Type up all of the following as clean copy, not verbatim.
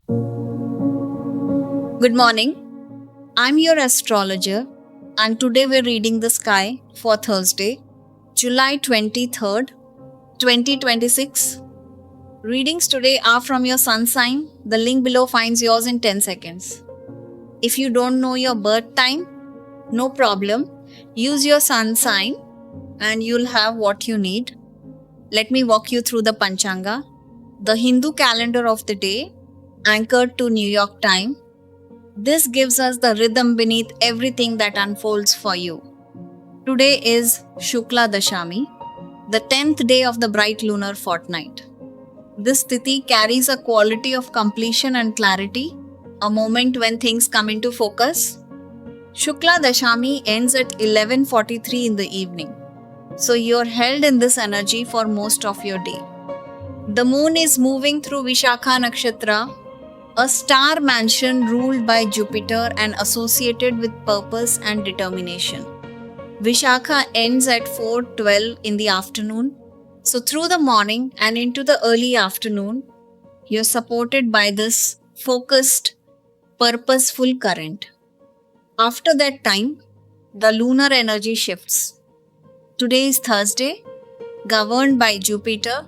Good morning. I'm your astrologer, and today we're reading the sky for Thursday, July 23rd, 2026. Readings today are from your sun sign. The link below finds yours in 10 seconds. If you don't know your birth time, no problem. Use your sun sign and you'll have what you need. Let me walk you through the Panchanga, the Hindu calendar of the day, anchored to New York time. This gives us the rhythm beneath everything that unfolds for you. Today is Shukla Dashami, the 10th day of the bright lunar fortnight. This tithi carries a quality of completion and clarity, a moment when things come into focus. Shukla Dashami ends at 11:43 in the evening, so you're held in this energy for most of your day. The moon is moving through Vishakha Nakshatra, a star mansion ruled by Jupiter and associated with purpose and determination. Vishakha ends at 4:12 in the afternoon, so through the morning and into the early afternoon, you're supported by this focused, purposeful current. After that time, the lunar energy shifts. Today is Thursday, governed by Jupiter,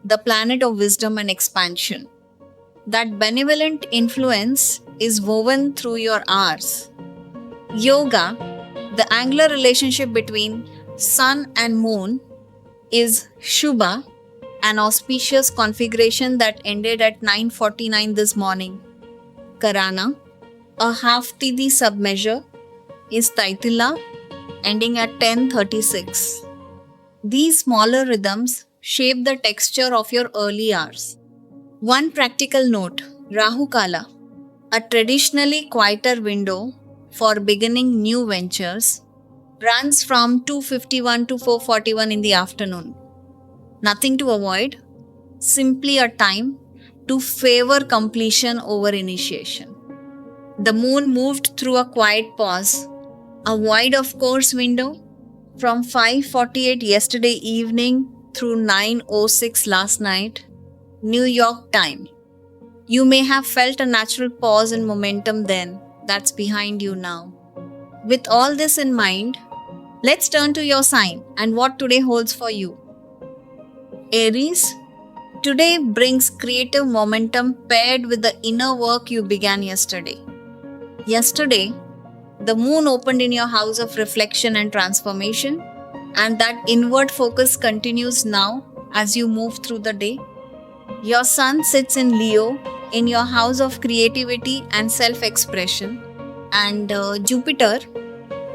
the planet of wisdom and expansion. That benevolent influence is woven through your hours. Yoga, the angular relationship between sun and moon, is Shubha, an auspicious configuration that ended at 9:49 this morning. Karana, a half Tithi submeasure, is Taitila, ending at 10:36. These smaller rhythms shape the texture of your early hours. One practical note, Rahu Kala, a traditionally quieter window for beginning new ventures, runs from 2:51 to 4:41 in the afternoon. Nothing to avoid, simply a time to favor completion over initiation. The moon moved through a quiet pause, a wide of course window, from 5:48 yesterday evening through 9:06 last night, New York time. You may have felt a natural pause in momentum then. That's behind you now. With all this in mind, let's turn to your sign and what today holds for you. Aries, today brings creative momentum paired with the inner work you began yesterday. Yesterday, the moon opened in your house of reflection and transformation, and that inward focus continues now as you move through the day. Your sun sits in Leo in your house of creativity and self-expression, and Jupiter,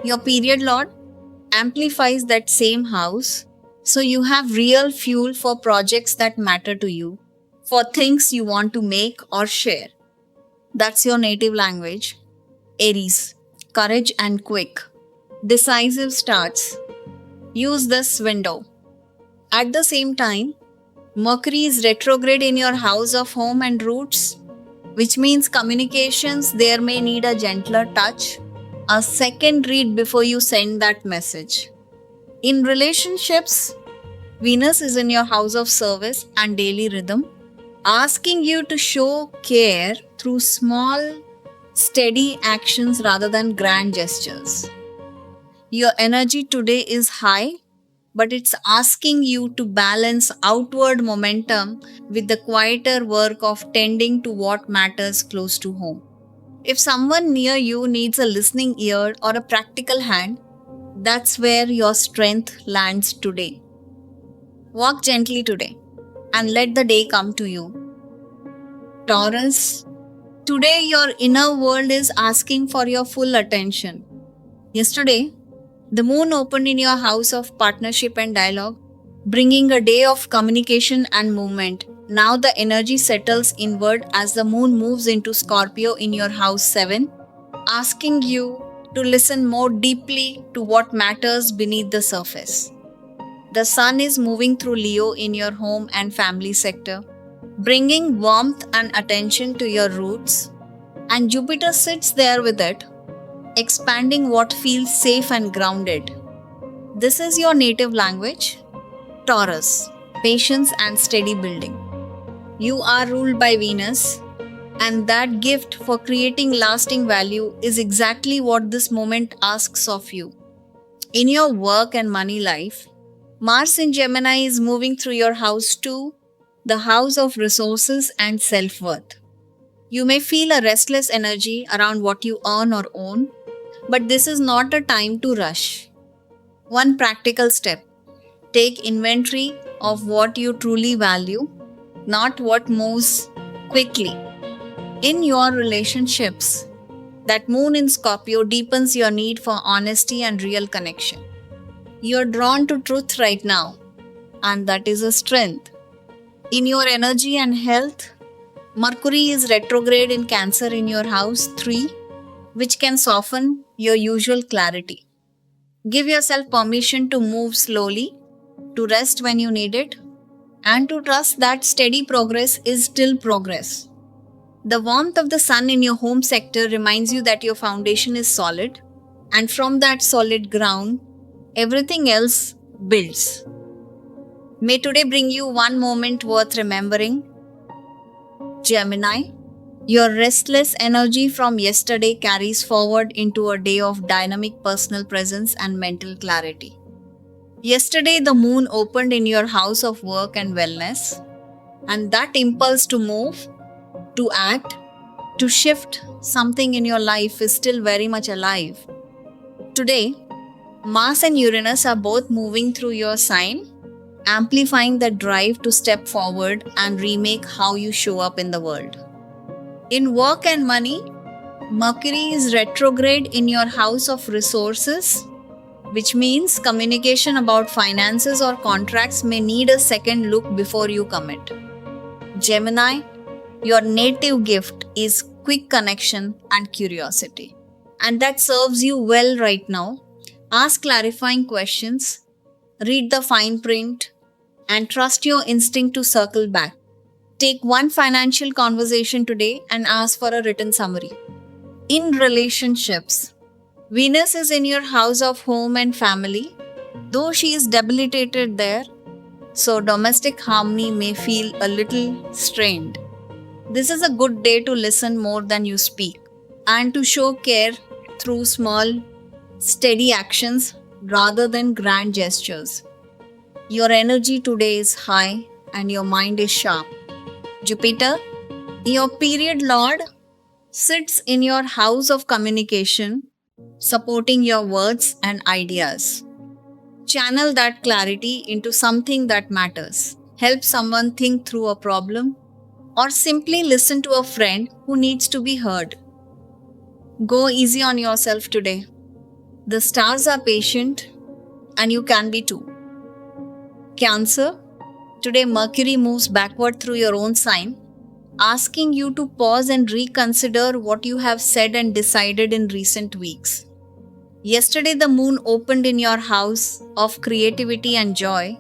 your period lord, amplifies that same house, so you have real fuel for projects that matter to you, for things you want to make or share. That's your native language. Aries, courage and quick, decisive starts. Use this window. At the same time, Mercury is retrograde in your house of home and roots, which means communications there may need a gentler touch, a second read before you send that message. In relationships, Venus is in your house of service and daily rhythm, asking you to show care through small, steady actions rather than grand gestures. Your energy today is high, but it's asking you to balance outward momentum with the quieter work of tending to what matters close to home. If someone near you needs a listening ear or a practical hand, that's where your strength lands today. Walk gently today and let the day come to you. Taurus, today your inner world is asking for your full attention. Yesterday, the moon opened in your house of partnership and dialogue, bringing a day of communication and movement. Now the energy settles inward as the moon moves into Scorpio in your house 7, asking you to listen more deeply to what matters beneath the surface. The sun is moving through Leo in your home and family sector, bringing warmth and attention to your roots, and Jupiter sits there with it, expanding what feels safe and grounded. This is your native language, Taurus, patience and steady building. You are ruled by Venus, And that gift for creating lasting value is exactly what this moment asks of you. In your work and money life, Mars in Gemini is moving through your house 2, the house of resources and self worth. You may feel a restless energy around what you earn or own, but this is not a time to rush. One practical step: take inventory of what you truly value, not what moves quickly. In your relationships, that moon in Scorpio deepens your need for honesty and real connection. You're drawn to truth right now, and that is a strength. In your energy and health, Mercury is retrograde in Cancer in your house 3, which can soften your usual clarity. Give yourself permission to move slowly, to rest when you need it, and to trust that steady progress is still progress. The warmth of the sun in your home sector reminds you that your foundation is solid, and from that solid ground, everything else builds. May today bring you one moment worth remembering. Gemini, your restless energy from yesterday carries forward into a day of dynamic personal presence and mental clarity. Yesterday, the moon opened in your house of work and wellness, and that impulse to move, to act, to shift something in your life is still very much alive. Today, Mars and Uranus are both moving through your sign, amplifying the drive to step forward and remake how you show up in the world. In work and money, Mercury is retrograde in your house of resources, which means communication about finances or contracts may need a second look before you commit. Gemini, your native gift is quick connection and curiosity, and that serves you well right now. Ask clarifying questions, read the fine print, and trust your instinct to circle back. Take one financial conversation today and ask for a written summary. In relationships, Venus is in your house of home and family, though she is debilitated there, so domestic harmony may feel a little strained. This is a good day to listen more than you speak and to show care through small, steady actions rather than grand gestures. Your energy today is high and your mind is sharp. Jupiter, your period lord, sits in your house of communication, supporting your words and ideas. Channel that clarity into something that matters. Help someone think through a problem, or simply listen to a friend who needs to be heard. Go easy on yourself today. The stars are patient, and you can be too. Cancer, today Mercury moves backward through your own sign, asking you to pause and reconsider what you have said and decided in recent weeks. Yesterday, the moon opened in your house of creativity and joy,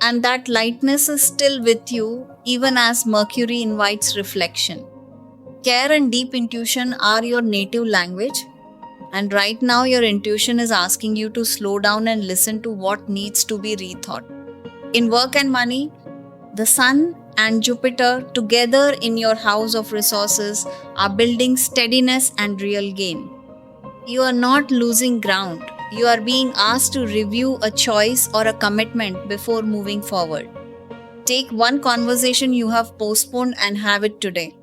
and that lightness is still with you even as Mercury invites reflection. Care and deep intuition are your native language, and right now your intuition is asking you to slow down and listen to what needs to be rethought. In work and money, the Sun and Jupiter together in your house of resources are building steadiness and real gain. You are not losing ground. You are being asked to review a choice or a commitment before moving forward. Take one conversation you have postponed and have it today,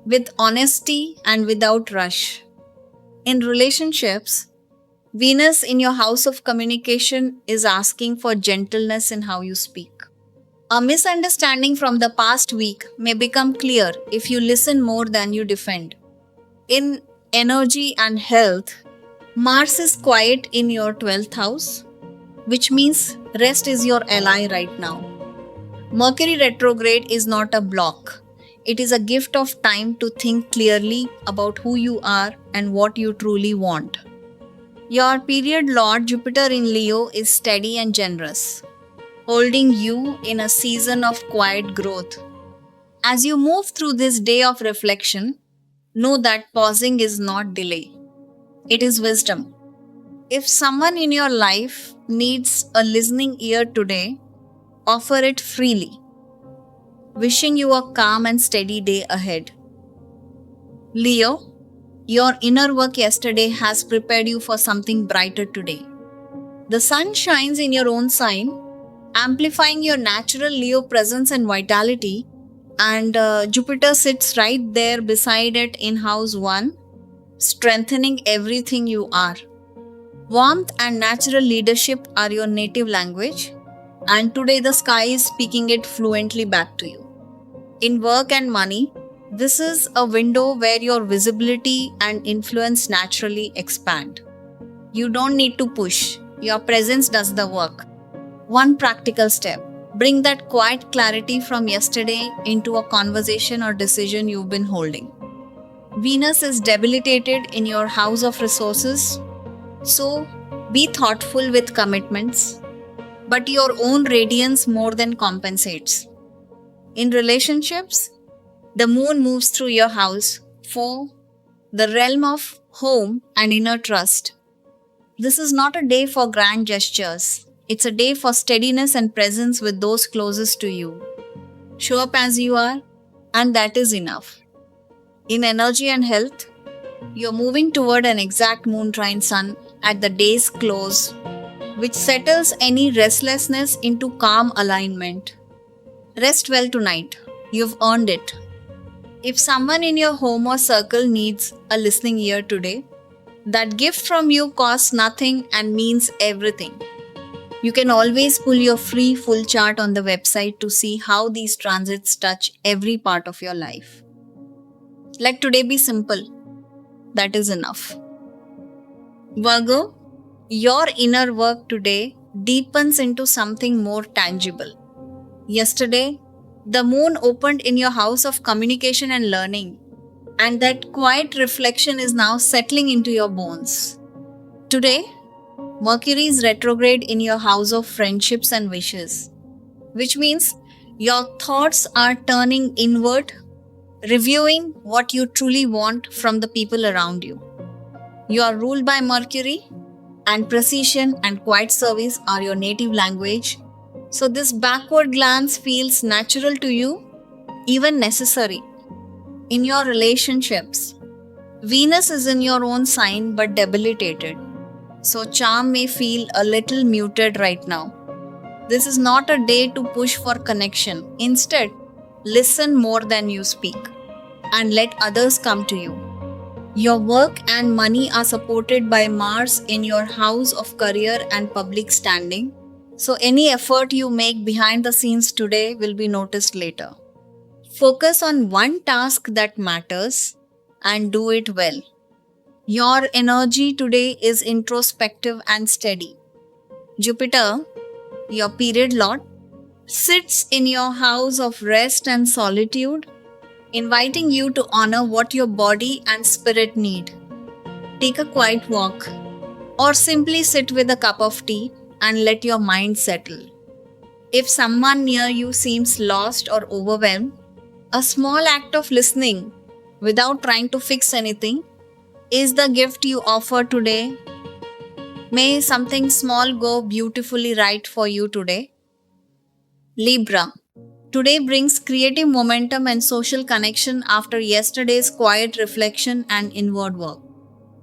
with honesty and without rush. In relationships, Venus in your house of communication is asking for gentleness in how you speak. A misunderstanding from the past week may become clear if you listen more than you defend. In energy and health, Mars is quiet in your 12th house, which means rest is your ally right now. Mercury retrograde is not a block. It is a gift of time to think clearly about who you are and what you truly want. Your period lord Jupiter in Leo is steady and generous, holding you in a season of quiet growth. As you move through this day of reflection, know that pausing is not delay. It is wisdom. If someone in your life needs a listening ear today, offer it freely. Wishing you a calm and steady day ahead. Leo, your inner work yesterday has prepared you for something brighter today. The sun shines in your own sign, amplifying your natural Leo presence and vitality, and Jupiter sits right there beside it in house 1, strengthening everything you are. Warmth and natural leadership are your native language, and today the sky is speaking it fluently back to you. In work and money, this is a window where your visibility and influence naturally expand. You don't need to push, your presence does the work. One practical step: bring that quiet clarity from yesterday into a conversation or decision you've been holding. Venus is debilitated in your house of resources, so be thoughtful with commitments, but your own radiance more than compensates. In relationships, the moon moves through your house 4, the realm of home and inner trust. This is not a day for grand gestures. It's a day for steadiness and presence with those closest to you. Show up as you are, and that is enough. In energy and health, you're moving toward an exact moon trine sun at the day's close, which settles any restlessness into calm alignment. Rest well tonight. You've earned it. If someone in your home or circle needs a listening ear today, that gift from you costs nothing and means everything. You can always pull your free full chart on the website to see how these transits touch every part of your life. Let today be simple. That is enough. Virgo, your inner work today deepens into something more tangible. Yesterday, the moon opened in your house of communication and learning, and that quiet reflection is now settling into your bones. Today, Mercury is retrograde in your house of friendships and wishes, which means your thoughts are turning inward, reviewing what you truly want from the people around you. You are ruled by Mercury, and precision and quiet service are your native language. So this backward glance feels natural to you, even necessary. In your relationships, Venus is in your own sign but debilitated. So charm may feel a little muted right now. This is not a day to push for connection. Instead, listen more than you speak and let others come to you. Your work and money are supported by Mars in your house of career and public standing. So any effort you make behind the scenes today will be noticed later. Focus on one task that matters and do it well. Your energy today is introspective and steady. Jupiter, your period lord, sits in your house of rest and solitude, inviting you to honor what your body and spirit need. Take a quiet walk or simply sit with a cup of tea and let your mind settle. If someone near you seems lost or overwhelmed, a small act of listening without trying to fix anything is the gift you offer today. May something small go beautifully right for you today. Libra, today brings creative momentum and social connection after yesterday's quiet reflection and inward work.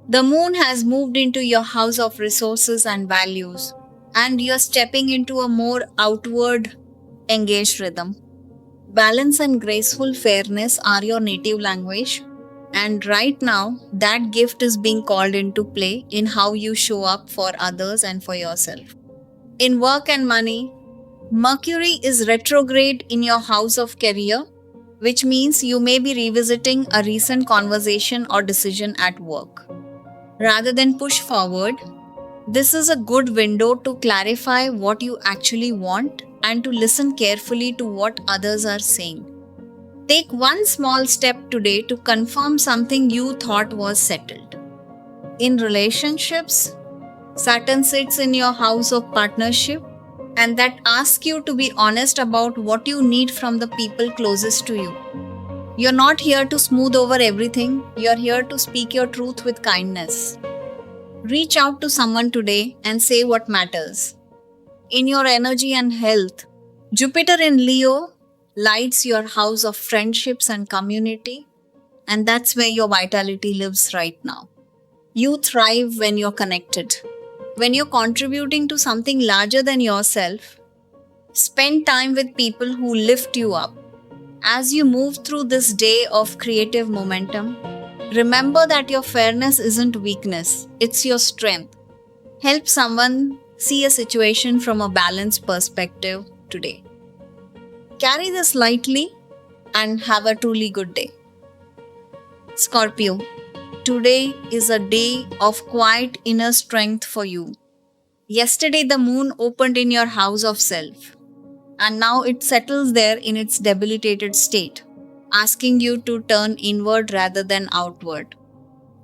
The moon has moved into your house of resources and values, and you're stepping into a more outward engaged rhythm. Balance and graceful fairness are your native language, and right now that gift is being called into play in how you show up for others and for yourself. In work and money, Mercury is retrograde in your house of career, which means you may be revisiting a recent conversation or decision at work. Rather than push forward, this is a good window to clarify what you actually want and to listen carefully to what others are saying. Take one small step today to confirm something you thought was settled. In relationships, Saturn sits in your house of partnership, and that asks you to be honest about what you need from the people closest to you. You're not here to smooth over everything, you're here to speak your truth with kindness. Reach out to someone today and say what matters. In your energy and health, Jupiter in Leo lights your house of friendships and community, And that's where your vitality lives right now. You thrive when you're connected. When you're contributing to something larger than yourself, spend time with people who lift you up. As you move through this day of creative momentum, remember that your fairness isn't weakness, it's your strength. Help someone see a situation from a balanced perspective today. Carry this lightly and have a truly good day. Scorpio, today is a day of quiet inner strength for you. Yesterday, the moon opened in your house of self, and now it settles there in its debilitated state, asking you to turn inward rather than outward.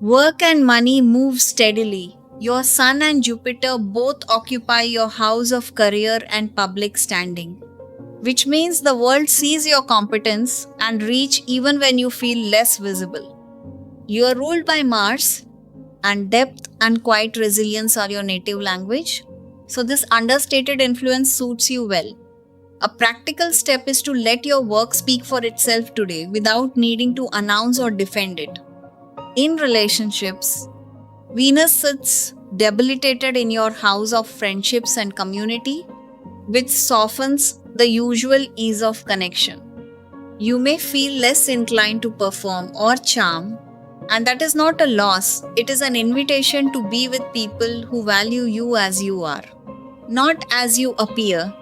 Work and money move steadily. Your Sun and Jupiter both occupy your house of career and public standing, which means the world sees your competence and reach even when you feel less visible. You are ruled by Mars, and depth and quiet resilience are your native language, so this understated influence suits you well. A practical step is to let your work speak for itself today without needing to announce or defend it. In relationships, Venus sits debilitated in your house of friendships and community, which softens the usual ease of connection. You may feel less inclined to perform or charm, and that is not a loss, it is an invitation to be with people who value you as you are, not as you appear.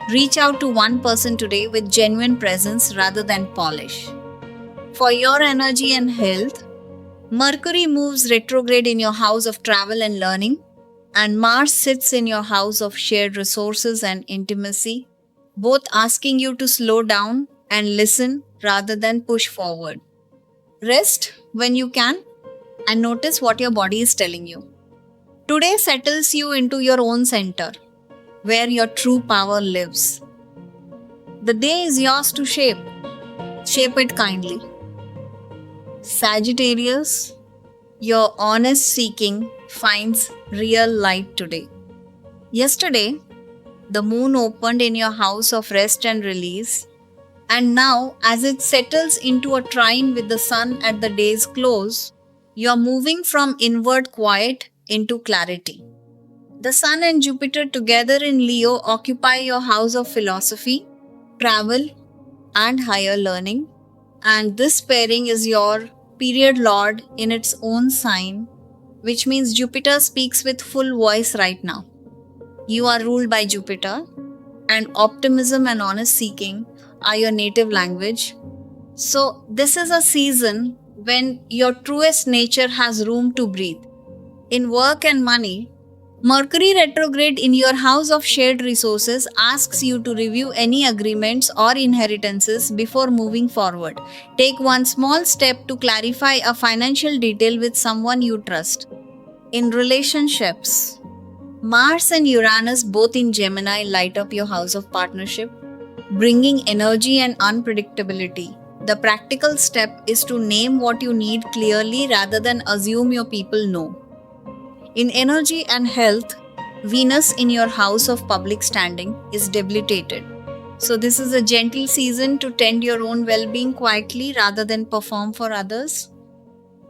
Reach out to one person today with genuine presence rather than polish. For your energy and health, Mercury moves retrograde in your house of travel and learning, and Mars sits in your house of shared resources and intimacy, both asking you to slow down and listen rather than push forward. Rest when you can and notice what your body is telling you. Today settles you into your own center, where your true power lives. The day is yours to shape. Shape it kindly. Sagittarius, your honest seeking finds real light today. Yesterday, the moon opened in your house of rest and release, and now, as it settles into a trine with the sun at the day's close, you are moving from inward quiet into clarity. The Sun and Jupiter together in Leo occupy your house of philosophy, travel, and higher learning, and this pairing is your period lord in its own sign, which means Jupiter speaks with full voice right now. You are ruled by Jupiter, and optimism and honest seeking are your native language. So, this is a season when your truest nature has room to breathe. In work and money, Mercury retrograde in your house of shared resources asks you to review any agreements or inheritances before moving forward. Take one small step to clarify a financial detail with someone you trust. In relationships, Mars and Uranus both in Gemini light up your house of partnership, bringing energy and unpredictability. The practical step is to name what you need clearly rather than assume your people know. In energy and health, Venus in your house of public standing is debilitated. So this is a gentle season to tend your own well-being quietly rather than perform for others.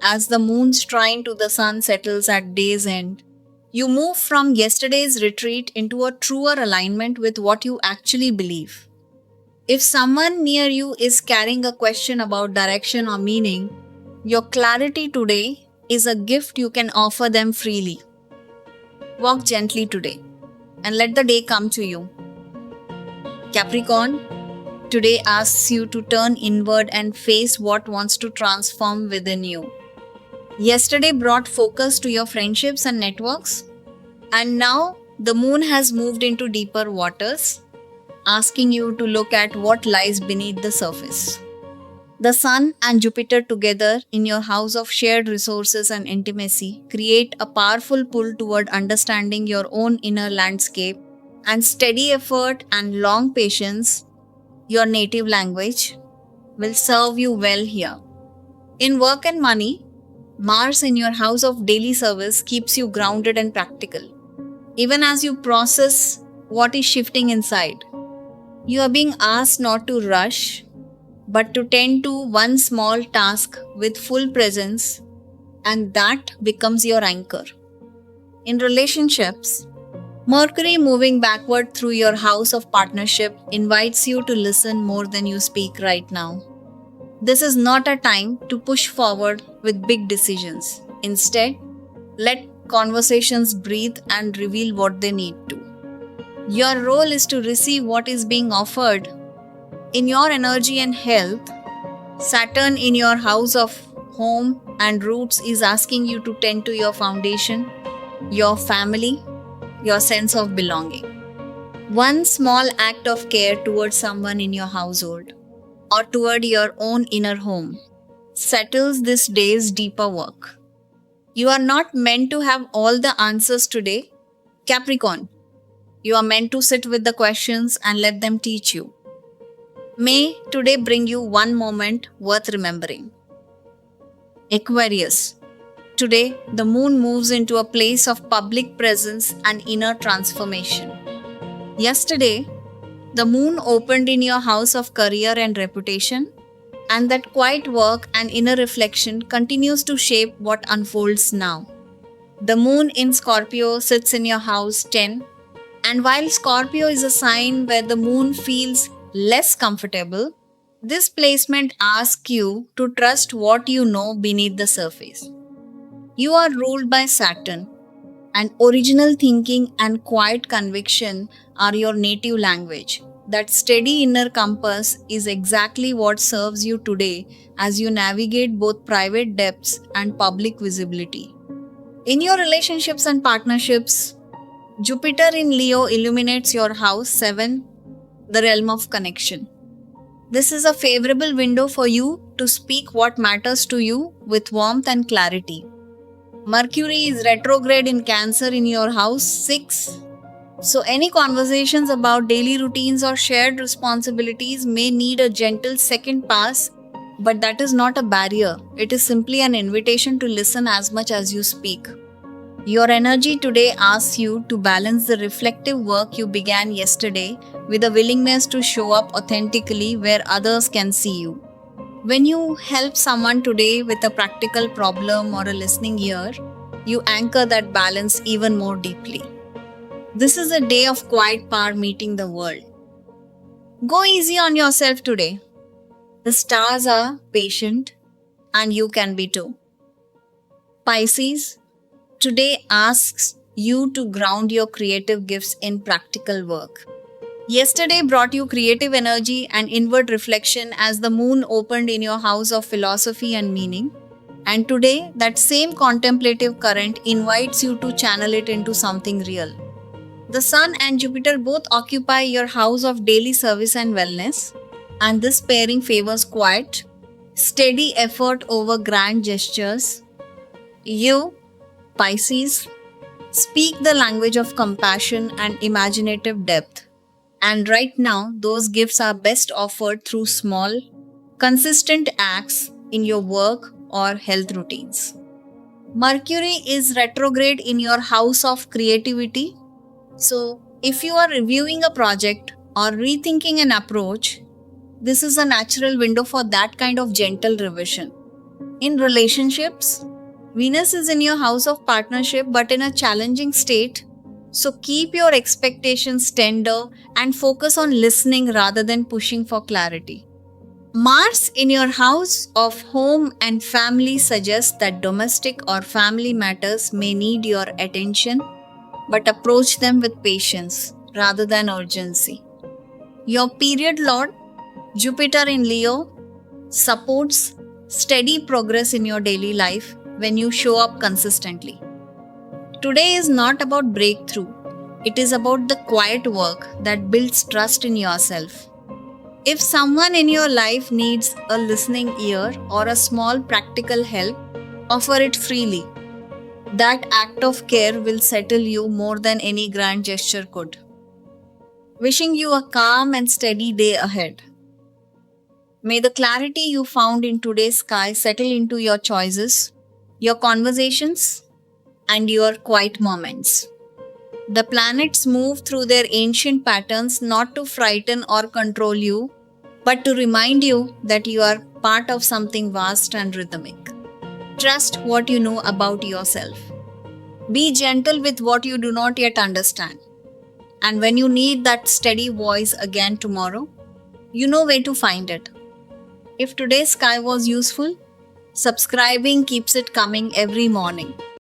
As the moon's trine to the sun settles at day's end, you move from yesterday's retreat into a truer alignment with what you actually believe. If someone near you is carrying a question about direction or meaning, your clarity today is a gift you can offer them freely. Walk gently today and let the day come to you. Capricorn, today asks you to turn inward and face what wants to transform within you. Yesterday brought focus to your friendships and networks, and now the moon has moved into deeper waters, asking you to look at what lies beneath the surface. The Sun and Jupiter together in your house of shared resources and intimacy create a powerful pull toward understanding your own inner landscape, and steady effort and long patience, your native language, will serve you well here. In work and money, Mars in your house of daily service keeps you grounded and practical. Even as you process what is shifting inside, you are being asked not to rush, but to tend to one small task with full presence, and that becomes your anchor. In relationships, Mercury moving backward through your house of partnership invites you to listen more than you speak right now. This is not a time to push forward with big decisions. Instead, let conversations breathe and reveal what they need to. Your role is to receive what is being offered. In your energy and health, Saturn in your house of home and roots is asking you to tend to your foundation, your family, your sense of belonging. One small act of care towards someone in your household or toward your own inner home settles this day's deeper work. You are not meant to have all the answers today, Capricorn. You are meant to sit with the questions and let them teach you. May today bring you one moment worth remembering. Aquarius. Today, the moon moves into a place of public presence and inner transformation. Yesterday, the moon opened in your house of career and reputation, and that quiet work and inner reflection continues to shape what unfolds now. The moon in Scorpio sits in your house 10, and while Scorpio is a sign where the moon feels less comfortable, this placement asks you to trust what you know beneath the surface. You are ruled by Saturn, and original thinking and quiet conviction are your native language. That steady inner compass is exactly what serves you today as you navigate both private depths and public visibility. In your relationships and partnerships, Jupiter in Leo illuminates your house 7, the realm of connection. This is a favorable window for you to speak what matters to you with warmth and clarity. Mercury is retrograde in Cancer in your house 6. So, any conversations about daily routines or shared responsibilities may need a gentle second pass, but that is not a barrier. It is simply an invitation to listen as much as you speak. Your energy today asks you to balance the reflective work you began yesterday with a willingness to show up authentically where others can see you. When you help someone today with a practical problem or a listening ear, you anchor that balance even more deeply. This is a day of quiet power meeting the world. Go easy on yourself today. The stars are patient, and you can be too. Pisces, today asks you to ground your creative gifts in practical work. Yesterday brought you creative energy and inward reflection as the moon opened in your house of philosophy and meaning. And today, that same contemplative current invites you to channel it into something real. The Sun and Jupiter both occupy your house of daily service and wellness, and this pairing favors quiet, steady effort over grand gestures. You, Pisces, speak the language of compassion and imaginative depth. And right now, those gifts are best offered through small, consistent acts in your work or health routines. Mercury is retrograde in your house of creativity. So, if you are reviewing a project or rethinking an approach, this is a natural window for that kind of gentle revision. In relationships, Venus is in your house of partnership but in a challenging state. So keep your expectations tender and focus on listening rather than pushing for clarity. Mars in your house of home and family suggests that domestic or family matters may need your attention, but approach them with patience rather than urgency. Your period lord, Jupiter in Leo, supports steady progress in your daily life when you show up consistently. Today is not about breakthrough. It is about the quiet work that builds trust in yourself. If someone in your life needs a listening ear or a small practical help, offer it freely. That act of care will settle you more than any grand gesture could. Wishing you a calm and steady day ahead. May the clarity you found in today's sky settle into your choices, your conversations, and your quiet moments. The planets move through their ancient patterns not to frighten or control you, but to remind you that you are part of something vast and rhythmic. Trust what you know about yourself. Be gentle with what you do not yet understand. And when you need that steady voice again tomorrow, you know where to find it. If today's sky was useful, subscribing keeps it coming every morning.